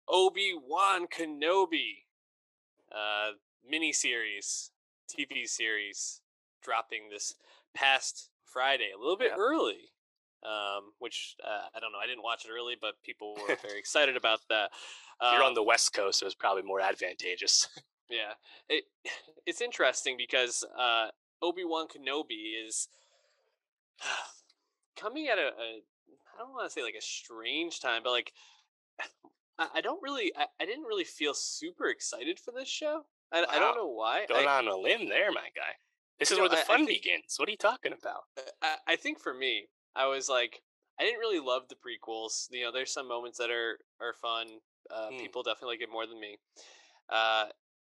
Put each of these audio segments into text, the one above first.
Obi-Wan Kenobi miniseries, TV series, dropping this past Friday, a little bit early. Which I don't know. I didn't watch it early, but people were very excited about that. You're on the West Coast, so it's probably more advantageous. Yeah, it's interesting because Obi-Wan Kenobi is coming at I don't want to say like a strange time, but like I don't really I didn't really feel super excited for this show. I don't know why. Going on a limb there, my guy. This is where the fun begins. What are you talking about? I think for me, I was like, I didn't really love the prequels. You know, there's some moments that are fun. People definitely like it more than me.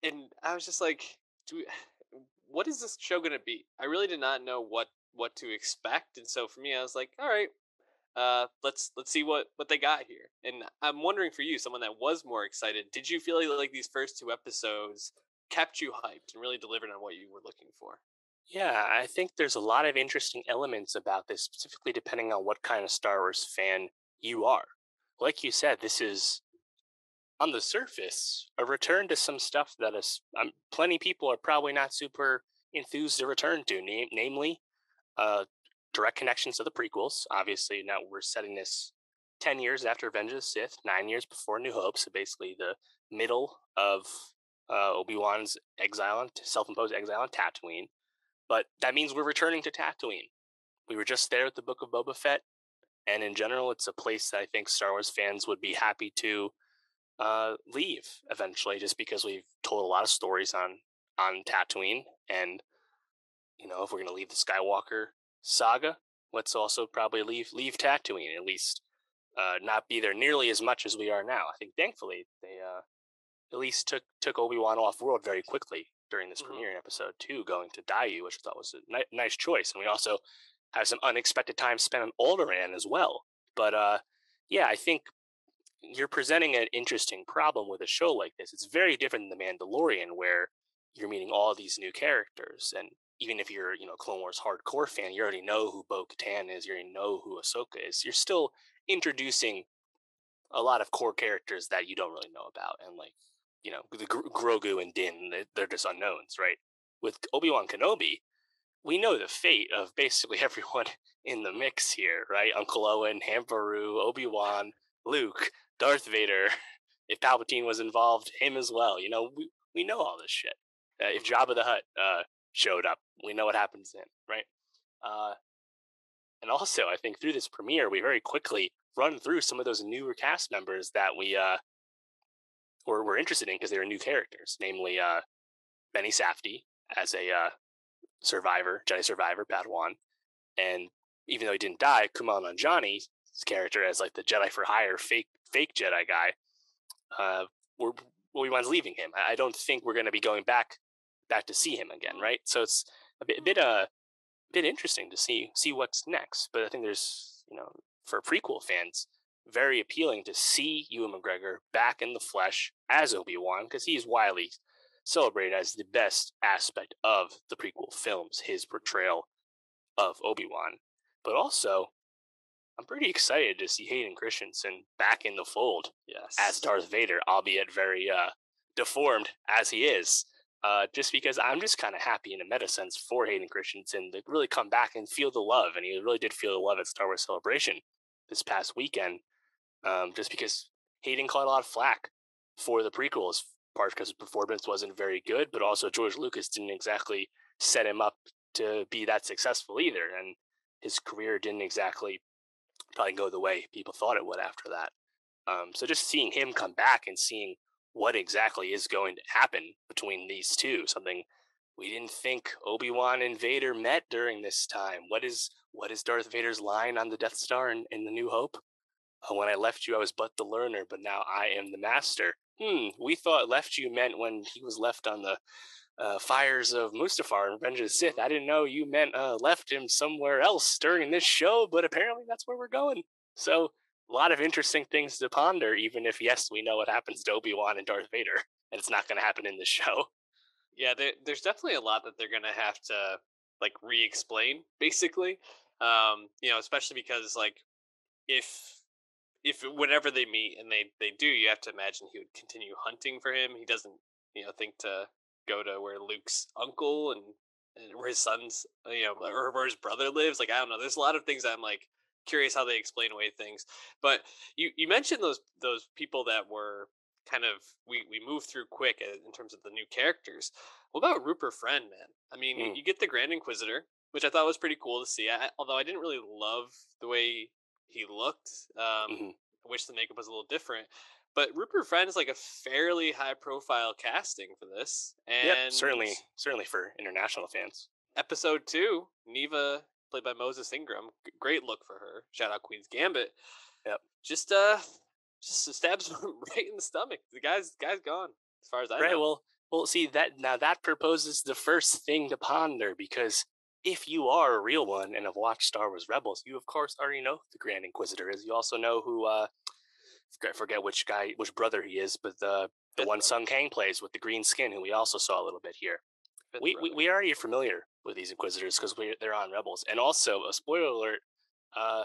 And I was just like, what is this show gonna be? I really did not know what to expect, and so for me, I was like, all right, let's see what they got here. And I'm wondering for you, someone that was more excited, did you feel like these first two episodes kept you hyped and really delivered on what you were looking for? Yeah, I think there's a lot of interesting elements about this, specifically depending on what kind of Star Wars fan you are. Like you said, this is, on the surface, a return to some stuff that plenty of people are probably not super enthused to return to, namely direct connections to the prequels. Obviously, now we're setting this 10 years after Revenge of the Sith, 9 years before New Hope, so basically the middle of Obi-Wan's self-imposed exile on Tatooine. But that means we're returning to Tatooine. We were just there at the Book of Boba Fett, and in general, it's a place that I think Star Wars fans would be happy to leave eventually, just because we've told a lot of stories on Tatooine, and if we're going to leave the Skywalker saga, let's also probably leave Tatooine, at least not be there nearly as much as we are now. I think thankfully they at least took Obi-Wan off-world very quickly during this premiere in episode 2, going to Daiyu, which I thought was a nice choice. And we also have some unexpected time spent on Alderaan as well. But yeah, I think you're presenting an interesting problem with a show like this. It's very different than The Mandalorian, where you're meeting all these new characters. And even if you're, Clone Wars hardcore fan, you already know who Bo-Katan is, you already know who Ahsoka is. You're still introducing a lot of core characters that you don't really know about. And the Grogu and Din, they're just unknowns, right? With Obi-Wan Kenobi, we know the fate of basically everyone in the mix here, right? Uncle Owen, Hambaru, Obi-Wan, Luke, Darth Vader. If Palpatine was involved, him as well. We know all this shit. If Jabba the Hutt showed up, we know what happens then, right? And also, I think through this premiere, we very quickly run through some of those newer cast members that we were interested in because they were new characters, namely Benny Safdie as a Jedi survivor, Padawan, and even though he didn't die, Kumail Nanjiani's character as like the Jedi for hire fake Jedi guy. Obi-Wan's leaving him. I don't think we're going to be going back to see him again, right? So it's a bit interesting to see what's next. But I think there's, for prequel fans, very appealing to see Ewan McGregor back in the flesh as Obi-Wan, because he's widely celebrated as the best aspect of the prequel films, his portrayal of Obi-Wan. But also, I'm pretty excited to see Hayden Christensen back in the fold as Darth Vader, albeit very deformed as he is. Just because I'm just kind of happy in a meta sense for Hayden Christensen to really come back and feel the love. And he really did feel the love at Star Wars Celebration this past weekend. Just because Hayden caught a lot of flack for the prequels, part because his performance wasn't very good, but also George Lucas didn't exactly set him up to be that successful either. And his career didn't exactly probably go the way people thought it would after that. So just seeing him come back and seeing what exactly is going to happen between these two, something we didn't think Obi-Wan and Vader met during this time. What is Darth Vader's line on the Death Star in The New Hope? When I left you, I was but the learner, but now I am the master. We thought left you meant when he was left on the fires of Mustafar and Revenge of the Sith. I didn't know you meant left him somewhere else during this show, but apparently that's where we're going. So a lot of interesting things to ponder, even if, yes, we know what happens to Obi-Wan and Darth Vader, and it's not going to happen in this show. Yeah, there's definitely a lot that they're going to have to re-explain, basically. Especially because if if whenever they meet and they do, you have to imagine he would continue hunting for him. He doesn't, think to go to where Luke's uncle and where his son's, or where his brother lives. Like I don't know. There's a lot of things I'm like curious how they explain away things. But you mentioned those people that were kind of we moved through quick in terms of the new characters. What about Rupert Friend, man? I mean, Mm, you get the Grand Inquisitor, which I thought was pretty cool to see. Although I didn't really love the way he looked. hmm I wish the makeup was a little different. But Rupert Friend is like a fairly high profile casting for this. Yep, And certainly for international fans. episode 2, Neva, played by Moses Ingram, great look for her. Shout out Queen's Gambit. Yep. Just stabs him right in the stomach. The guy's gone, as far as I Right. know. Well. See that now that proposes the first thing to ponder because if you are a real one and have watched Star Wars Rebels, you of course already know who the Grand Inquisitor is. You also know who forget which brother he is, but the Fifth one brother. Sung Kang plays with the green skin, who we also saw a little bit here. Fifth We brother. we, we already are familiar with these Inquisitors because they're on Rebels, and also a spoiler alert. Uh,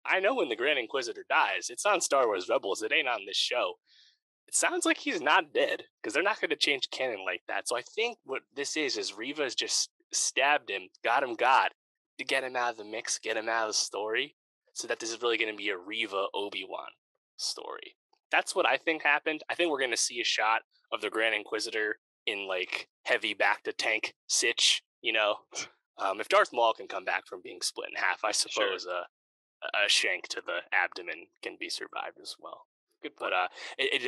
I know when the Grand Inquisitor dies, it's on Star Wars Rebels. It ain't on this show. It sounds like he's not dead because they're not going to change canon like that. So I think what this is Riva's just stabbed him, got to get him out of the mix, get him out of the story, so that this is really going to be a Riva Obi-Wan story. That's what I think happened. I think we're going to see a shot of the Grand Inquisitor in like heavy back to tank sitch. If Darth Maul can come back from being split in half, I Sure. suppose a shank to the abdomen can be survived as well. Good But point. it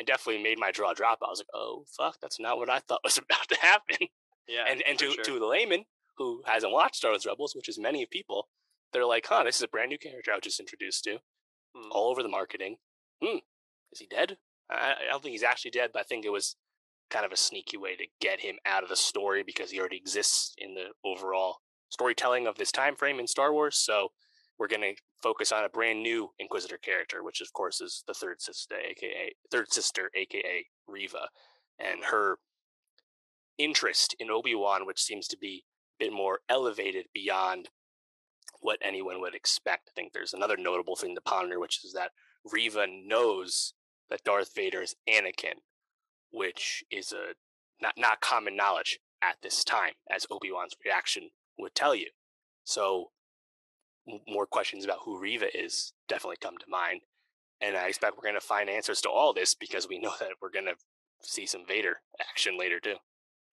definitely made my jaw drop. I was like, oh fuck, that's not what I thought was about to happen. Yeah, And for to sure. the layman who hasn't watched Star Wars Rebels, which is many people, they're like, huh, this is a brand new character I was just introduced to, Hmm. all over the marketing. Is he dead? I don't think he's actually dead, but I think it was kind of a sneaky way to get him out of the story because he already exists in the overall storytelling of this time frame in Star Wars. So we're going to focus on a brand new Inquisitor character, which of course is the third sister, aka Riva, and Hmm. her interest in Obi-Wan, which seems to be a bit more elevated beyond what anyone would expect. I think there's another notable thing to ponder, which is that Riva knows that Darth Vader is Anakin, which is a not common knowledge at this time, as Obi-Wan's reaction would tell you. So more questions about who Riva is definitely come to mind. And I expect we're going to find answers to all this because we know that we're going to see some Vader action later too.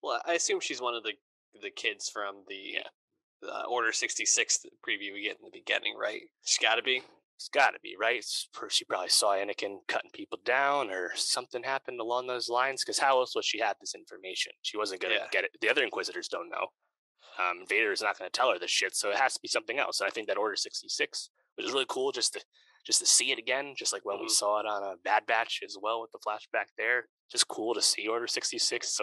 Well, I assume she's one of the kids from the Yeah, Order 66 preview we get in the beginning, right? She's got to be. it's got to be right. She probably saw Anakin cutting people down, or something happened along those lines. Because how else would she have this information? She wasn't going to Yeah. get it. The other Inquisitors don't know. Vader is not going to tell her this shit, so it has to be something else. And I think that Order 66, which is really cool, just to see it again, just like when we Hmm. saw it on a Bad Batch as well with the flashback there. Just cool to see Order 66.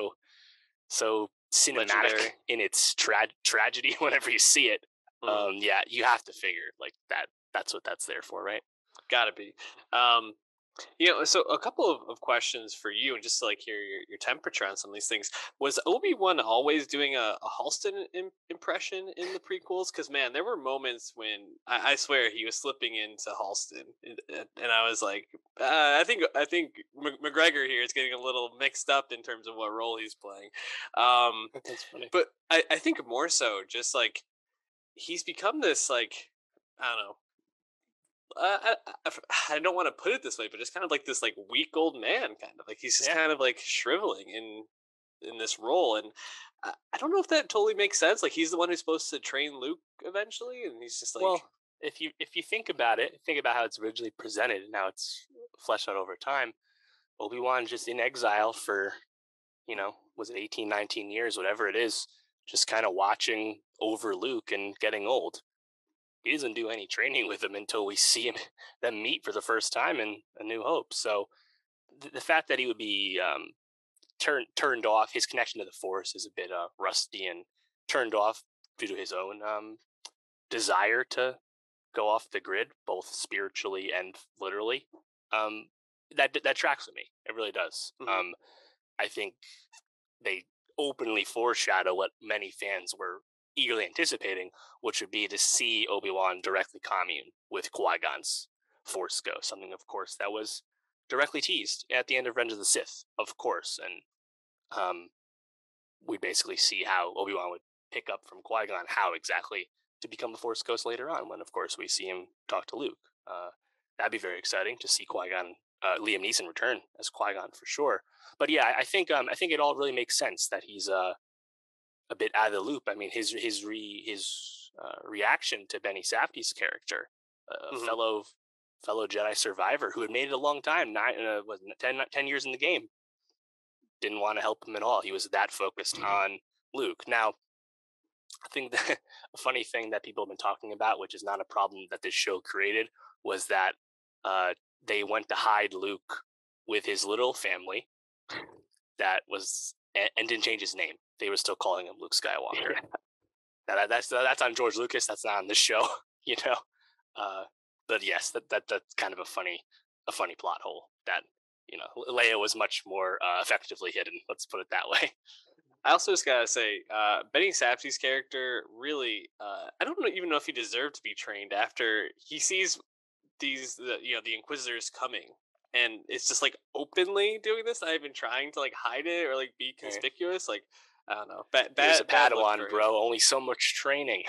So cinematic Legendary. in its tragedy whenever you see it. Hmm. Yeah, you have to figure like that. That's what that's there for, right? Gotta be. Um, so a couple of questions for you, and just to like hear your temperature on some of these things. Was Obi-Wan always doing a Halston impression in the prequels? Because man, there were moments when I swear he was slipping into Halston, and I was like, I think McGregor here is getting a little mixed up in terms of what role he's playing. Um, That's funny. but I think more so just like he's become this like I don't know. I don't want to put it this way, but just kind of like this like weak old man, kind of like he's just Yeah. kind of like shriveling in this role, and I don't know if that totally makes sense. Like he's the one who's supposed to train Luke eventually, and he's just like, Well, if you think about it, think about how it's originally presented and how it's fleshed out over time. Obi-Wan just in exile for, was it 18, 19 years, whatever it is, just kind of watching over Luke and getting old. He doesn't do any training with him until we see them meet for the first time in A New Hope. So the fact that he would be turned off, his connection to the Force is a bit rusty and turned off due to his own desire to go off the grid, both spiritually and literally. Um, that tracks with me. It really does. mhm, I think they openly foreshadow what many fans were eagerly anticipating, which would be to see Obi-Wan directly commune with Qui-Gon's Force Ghost, something, of course, that was directly teased at the end of Revenge of the Sith, of course, and we basically see how Obi-Wan would pick up from Qui-Gon how exactly to become the Force Ghost later on, when, of course, we see him talk to Luke. That'd be very exciting to see Qui-Gon, Liam Neeson return as Qui-Gon for sure. But yeah, I think it all really makes sense that he's a bit out of the loop. I mean, his reaction to Benny Safdie's character, a fellow Jedi survivor who had made it a long time, 10 years in the game, didn't want to help him at all. He was that focused on Luke. Now, I think that a funny thing that people have been talking about, which is not a problem that this show created, was that they went to hide Luke with his little family. That was and didn't change his name. They were still calling him Luke Skywalker. Now that's on George Lucas. That's not on this show, you know. But yes, that's kind of a funny plot hole that, you know, Leia was much more effectively hidden. Let's put it that way. I also just gotta say, Benny Safdie's character really, I don't even know if he deserved to be trained after he sees the Inquisitors coming, and it's just like openly doing this, not even trying to like hide it or like be conspicuous. Like, I don't know, There's a Padawan, bro. Only so much training.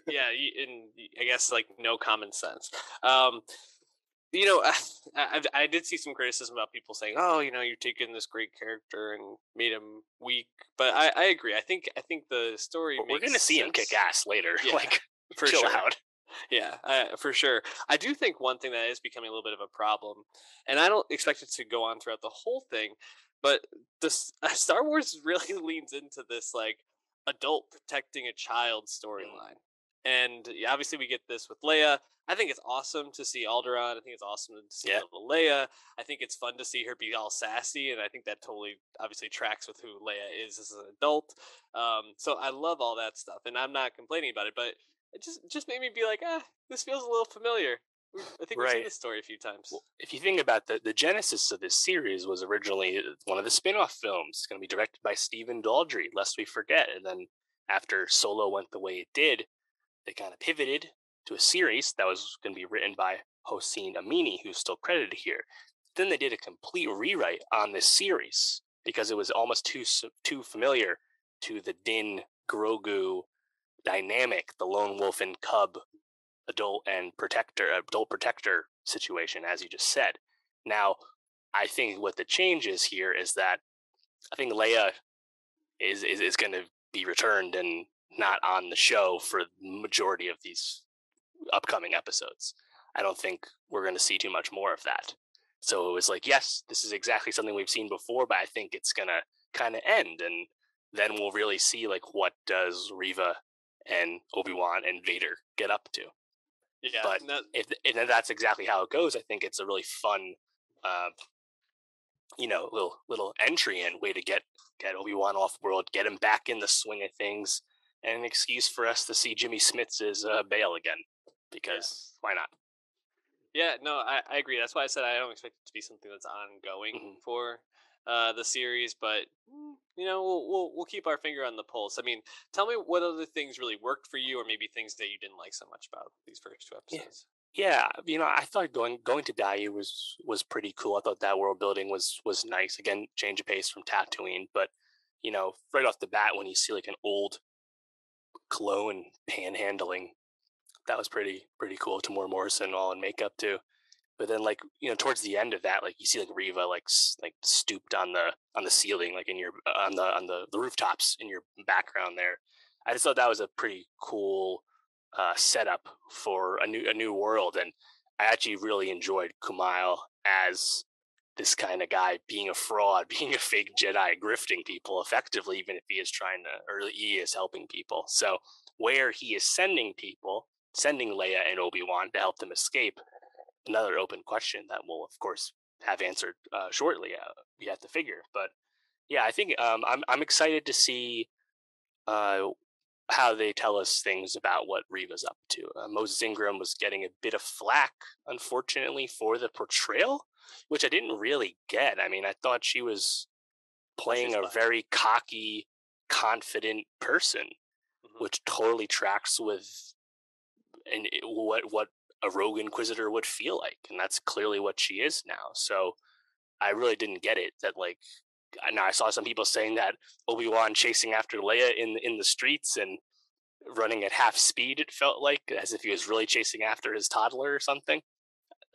Yeah, and I guess like no common sense. I did see some criticism about people saying, "Oh, you're taking this great character and made him weak." But I agree. I think the story. We're going to see him kick ass later. Yeah, like, for chill sure. out. Yeah, for sure. I do think one thing that is becoming a little bit of a problem, and I don't expect it to go on throughout the whole thing, but this Star Wars really leans into this like adult protecting a child storyline. And obviously we get this with Leia. I think it's awesome to see Alderaan. I think it's awesome to see little Leia. I think it's fun to see her be all sassy, and I think that totally obviously tracks with who Leia is as an adult. So I love all that stuff, and I'm not complaining about it, but it just made me be like, this feels a little familiar. I think we've seen this story a few times. Well, if you think about the genesis of this series was originally one of the spin-off films. It's going to be directed by Stephen Daldry, lest we forget. And then after Solo went the way it did, they kind of pivoted to a series that was going to be written by Hossein Amini, who's still credited here. Then they did a complete rewrite on this series because it was almost too familiar to the Din Grogu dynamic, the lone wolf and cub adult protector situation, as you just said. Now, I think what the change is here is that I think Leia is going to be returned and not on the show for the majority of these upcoming episodes. I don't think we're going to see too much more of that. So it was like, yes, this is exactly something we've seen before, but I think it's going to kind of end, and then we'll really see like what does Reva and Obi-Wan and Vader get up to. Yeah, but if that's exactly how it goes, I think it's a really fun, little entry and way to get Obi-Wan off world, get him back in the swing of things, and an excuse for us to see Jimmy Smits as Bail again, because why not? Yeah, no, I agree. That's why I said I don't expect it to be something that's ongoing for the series, but we'll keep our finger on the pulse. I mean, tell me what other things really worked for you, or maybe things that you didn't like so much about these first two episodes. Yeah, I thought going to Daiyu was pretty cool. I thought that world building was nice. Again, change of pace from Tatooine, but right off the bat when you see like an old clone panhandling, that was pretty cool. Tamora Morrison all in makeup too. But then towards the end of that, like you see like Reva like stooped on the ceiling, like in your on the rooftops in your background there. I just thought that was a pretty cool setup for a new world, and I actually really enjoyed Kumail as this kind of guy, being a fraud, being a fake Jedi, grifting people effectively, even if he is he is helping people. So where he is sending Leia and Obi-Wan to help them escape, another open question that we'll of course have answered shortly. We have to figure, but yeah, I think I'm excited to see how they tell us things about what Reva's up to. Moses Ingram was getting a bit of flack, unfortunately, for the portrayal, which I didn't really get. I mean, I thought she was playing a very cocky, confident person, which totally tracks with what a rogue Inquisitor would feel like, and that's clearly what she is now. So I really didn't get it that like. Now I saw some people saying that Obi-Wan chasing after Leia in the streets and running at half speed. It felt like as if he was really chasing after his toddler or something.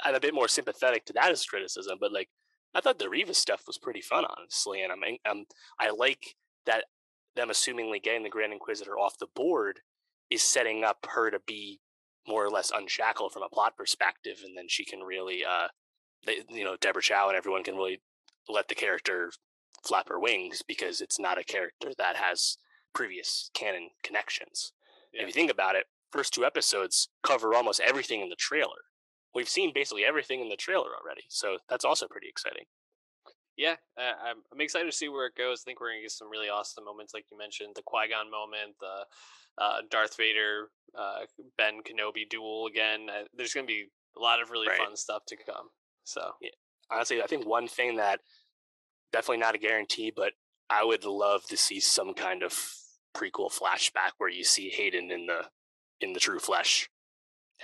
I'm a bit more sympathetic to that as criticism, but like I thought the Reva stuff was pretty fun, honestly, and I like that them assumingly getting the Grand Inquisitor off the board is setting up her to be more or less unshackled from a plot perspective, and then she can really, Deborah Chow and everyone can really let the character flap her wings because it's not a character that has previous canon connections. Yeah. If you think about it, first two episodes cover almost everything in the trailer. We've seen basically everything in the trailer already, so that's also pretty exciting. Yeah, I'm excited to see where it goes. I think we're gonna get some really awesome moments, like you mentioned, the Qui-Gon moment, the Darth Vader, Ben Kenobi duel again. There's gonna be a lot of really fun stuff to come. So, yeah. Honestly, I think one thing that definitely not a guarantee, but I would love to see some kind of prequel flashback where you see Hayden in the true flesh,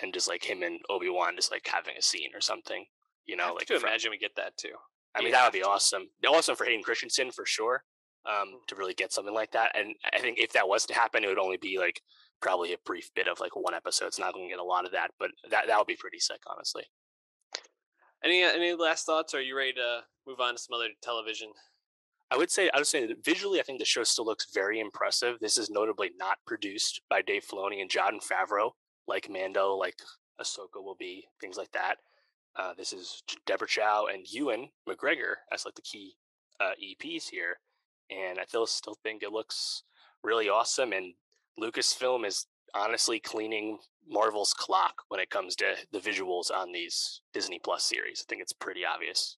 and just like him and Obi-Wan just like having a scene or something. You know, like to imagine we get that too. I mean, that would be awesome. Awesome for Hayden Christensen for sure. To really get something like that, and I think if that was to happen, it would only be like probably a brief bit of like one episode. It's not going to get a lot of that, but that would be pretty sick, honestly. Any last thoughts? Or are you ready to move on to some other television? I would say that visually, I think the show still looks very impressive. This is notably not produced by Dave Filoni and Jon Favreau, like Mando, like Ahsoka will be, things like that. This is Deborah Chow and Ewan McGregor as like the key EPs here, and I still think it looks really awesome. And Lucasfilm is honestly cleaning Marvel's clock when it comes to the visuals on these Disney Plus series. I think it's pretty obvious.